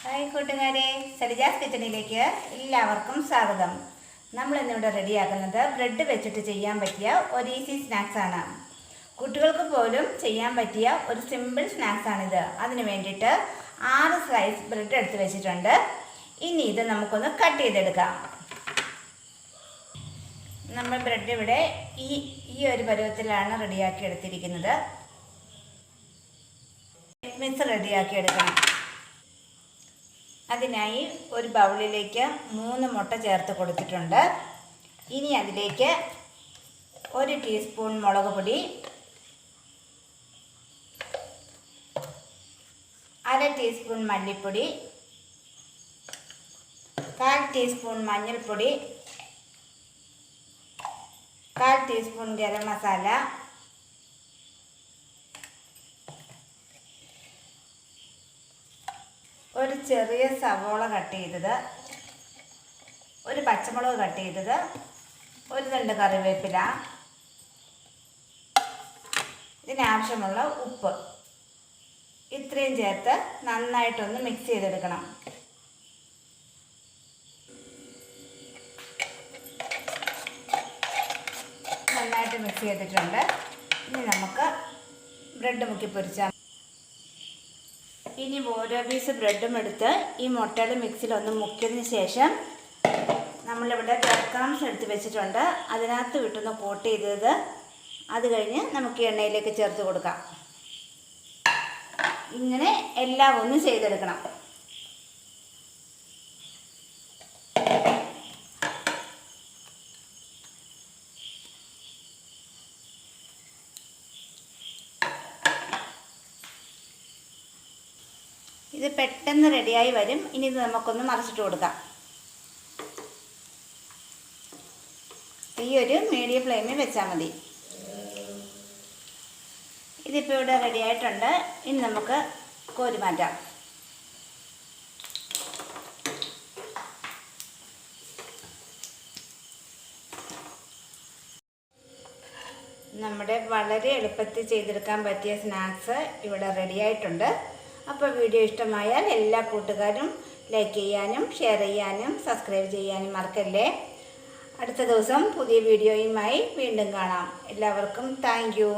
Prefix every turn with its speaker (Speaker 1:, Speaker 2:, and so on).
Speaker 1: Hi കൂട്ടുകാരെ, സരിജാസ് കിച്ചണിലേക്ക് എല്ലാവർക്കും സ്വാഗതം. നമ്മൾ ഇന്നിവിടെ റെഡിയാക്കുന്നത് ബ്രെഡ് വെച്ചിട്ട് ചെയ്യാൻ പറ്റിയ ഒരു ഈസി സ്നാക്സ് ആണ്. കുട്ടികൾക്ക് പോലും ചെയ്യാൻ പറ്റിയ ഒരു സിമ്പിൾ സ്നാക്സ് ആണിത്. അതിന് വേണ്ടിയിട്ട് 6 സ്ലൈസ് ബ്രെഡ് എടുത്ത് വെച്ചിട്ടുണ്ട്. ഇനി ഇത് നമുക്കൊന്ന് കട്ട് ചെയ്തെടുക്കാം. നമ്മൾ ബ്രെഡ് ഇവിടെ ഈ ഒരു പരുവത്തിലാണ് റെഡിയാക്കി എടുത്തിരിക്കുന്നത്. മിക്സ് റെഡിയാക്കി എടുക്കണം. അതിനായി ഒരു ബൗളിലേക്ക് 3 മുട്ട ചേർത്ത് കൊടുത്തിട്ടുണ്ട്. ഇനി അതിലേക്ക് 1 ടീസ്പൂൺ മുളക് പൊടി, 1/2 ടീസ്പൂൺ മല്ലിപ്പൊടി, 1/4 ടീസ്പൂൺ മഞ്ഞൾപ്പൊടി, 1/4 ടീസ്പൂൺ ഗരം മസാല, ഒരു ചെറിയ സവോള കട്ട് ചെയ്തത്, ഒരു പച്ചമുളക് കട്ട് ചെയ്തത്, ഒരു 2 കറിവേപ്പില, ഇതിനാവശ്യമുള്ള ഉപ്പ്, ഇത്രയും ചേർത്ത് നന്നായിട്ടൊന്ന് മിക്സ് ചെയ്തെടുക്കണം. നന്നായിട്ട് മിക്സ് ചെയ്തിട്ടുണ്ട്. ഇനി നമുക്ക് ബ്രെഡ് മുക്കി പൊരിച്ചാൽ. ഇനി ഓരോ പീസ് ബ്രെഡും എടുത്ത് ഈ മുട്ടയുടെ മിക്സിലൊന്ന് മുക്കിയതിന് ശേഷം നമ്മളിവിടെ ബ്രെഡ് ക്രംസ് എടുത്ത് വെച്ചിട്ടുണ്ട്. അതിനകത്ത് വിട്ടൊന്ന് കോട്ട് ചെയ്തത് അത് കഴിഞ്ഞ് നമുക്ക് എണ്ണയിലേക്ക് ചേർത്ത് കൊടുക്കാം. ഇങ്ങനെ എല്ലാം ഒന്ന് ചെയ്തെടുക്കണം. ഇത് പെട്ടെന്ന് റെഡിയായി വരും. ഇനി ഇത് നമുക്കൊന്ന് മറിച്ചിട്ട് കൊടുക്കാം. ഈ ഒരു മീഡിയം ഫ്ലെയിമിൽ വെച്ചാൽ മതി. ഇതിപ്പോൾ ഇവിടെ റെഡി ആയിട്ടുണ്ട്. ഇനി നമുക്ക് കോരി മാറ്റാം. നമ്മുടെ വളരെ എളുപ്പത്തിൽ ചെയ്തെടുക്കാൻ പറ്റിയ സ്നാക്സ് ഇവിടെ റെഡി ആയിട്ടുണ്ട്. അപ്പോൾ വീഡിയോ ഇഷ്ടമായാൽ എല്ലാ കൂട്ടുകാരും ലൈക്ക് ചെയ്യാനും ഷെയർ ചെയ്യാനും സബ്സ്ക്രൈബ് ചെയ്യാനും മറക്കല്ലേ. അടുത്ത ദിവസം പുതിയ വീഡിയോയുമായി വീണ്ടും കാണാം. എല്ലാവർക്കും താങ്ക് യു.